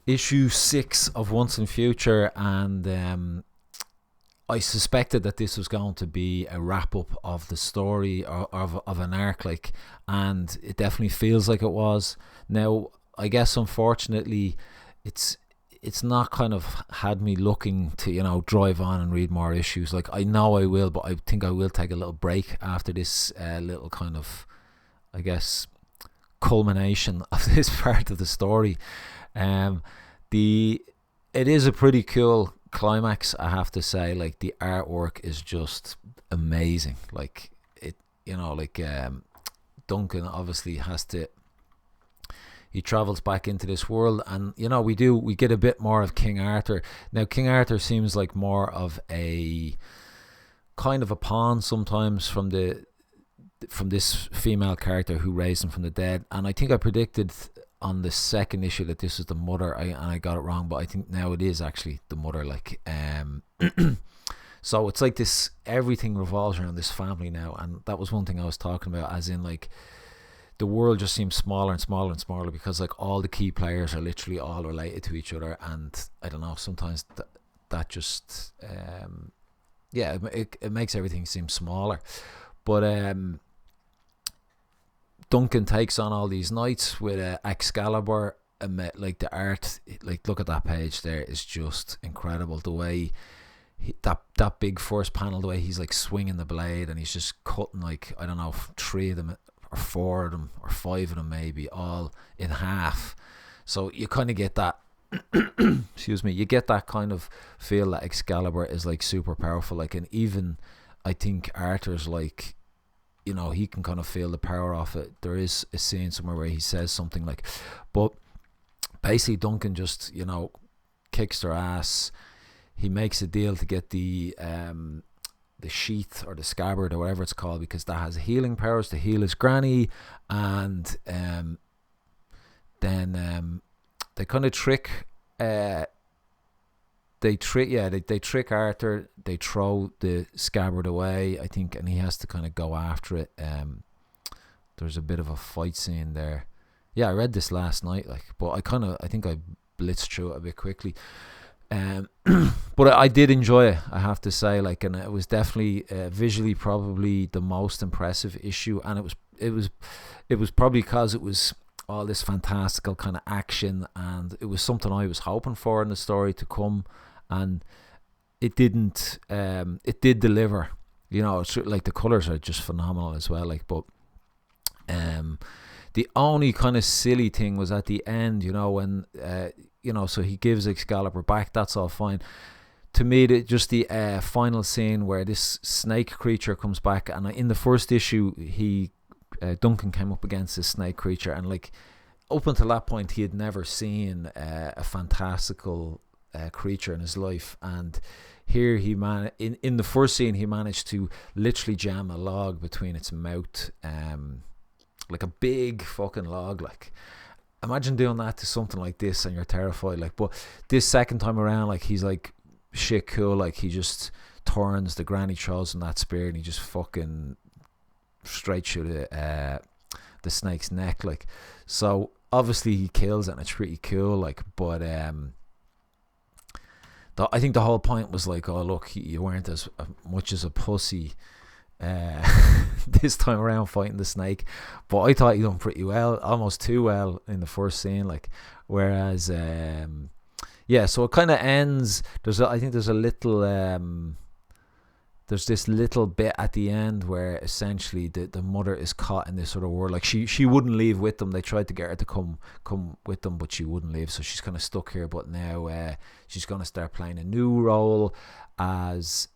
issue 6 of Once and Future, and I suspected that this was going to be a wrap up of the story, or of an arc, like, and it definitely feels like it was. Now, I guess unfortunately, it's not kind of had me looking to, drive on and read more issues. Like, I know I will, but I think I will take a little break after this little kind of, I guess, culmination of this part of the story. It is a pretty cool climax, I have to say. Like, the artwork is just amazing. Like, it, Duncan obviously he travels back into this world, and we get a bit more of King Arthur. Now, King Arthur seems like more of a kind of a pawn sometimes from this female character who raised him from the dead. And I think I predicted on the second issue that this was the mother, and I got it wrong, but I think now it is actually the mother. Like, so it's like this, everything revolves around this family now, and that was one thing I was talking about, as in, like, the world just seems smaller and smaller and smaller, because, like, all the key players are literally all related to each other, and I don't know, sometimes that just it makes everything seem smaller. But Duncan takes on all these knights with Excalibur, like, the art, like, look at that page there, is just incredible. The way that big first panel, the way he's, like, swinging the blade, and he's just cutting, like, I don't know, 3 of them or 4 of them or 5 of them maybe, all in half. So you kind of get that excuse me, you get that kind of feel that Excalibur is, like, super powerful. Like, and even I think Arthur's, like, he can kind of feel the power of it. There is a scene somewhere where he says something like, but basically Duncan just, kicks their ass. He makes a deal to get the sheath or the scabbard or whatever it's called, because that has healing powers to heal his granny. And then they kind of trick they trick Arthur. They throw the scabbard away, I think, and he has to kind of go after it. There's a bit of a fight scene there. Yeah, I read this last night, like, but I think I blitzed through it a bit quickly. But I did enjoy it, I have to say, like, and it was definitely visually probably the most impressive issue, and it was probably because it was all this fantastical kind of action, and it was something I was hoping for in the story to come, and it didn't. It did deliver. It's like, the colors are just phenomenal as well. Like, but the only kind of silly thing was at the end. When so he gives Excalibur back. That's all fine. To me, the final scene where this snake creature comes back, and in the first issue, Duncan came up against this snake creature, and, like, up until that point he had never seen a fantastical creature in his life. And here in the first scene he managed to literally jam a log between its mouth, like a big fucking log. Like, imagine doing that to something like this and you're terrified. Like, but this second time around, like, he's like shit cool. Like, he just turns the granny, throws him that spear, and he just fucking straight through the snake's neck. Like, so obviously he kills it, and it's pretty cool. Like, but I think the whole point was, like, oh, look, you weren't as much as a pussy this time around fighting the snake. But I thought you done pretty well, almost too well, in the first scene. Like, whereas so it kind of ends. I think there's a little there's this little bit at the end where essentially the mother is caught in this sort of world. Like, she wouldn't leave with them. They tried to get her to come with them, but she wouldn't leave, so she's kind of stuck here. But now she's going to start playing a new role as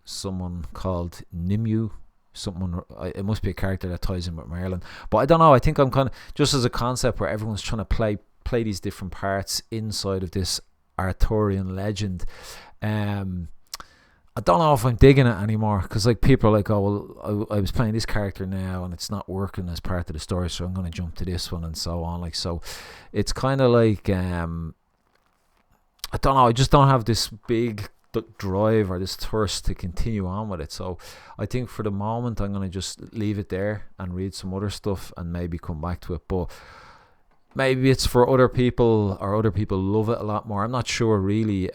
someone called Nimue. It must be a character that ties in with Merlin, but I don't know. I think I'm kind of just as a concept where everyone's trying to play these different parts inside of this Arthurian legend. I don't know if I'm digging it anymore, because, like, people are like, oh, well, I was playing this character now and it's not working as part of the story, so I'm going to jump to this one, and so on. Like, so it's kind of like I don't know, I just don't have this big drive or this thirst to continue on with it. So I think for the moment I'm going to just leave it there and read some other stuff and maybe come back to it. But maybe it's for other people, or other people love it a lot more. I'm not sure really.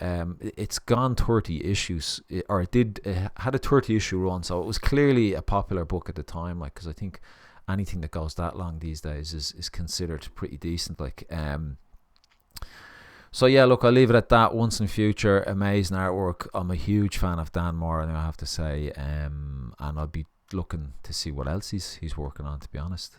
It's gone 30 issues, or it had a 30 issue run, so it was clearly a popular book at the time. Like, because I think anything that goes that long these days is considered pretty decent. Like, so yeah, look, I'll leave it at that. Once in Future, amazing artwork. I'm a huge fan of Dan Mora, I have to say, and I'll be looking to see what else he's working on, to be honest.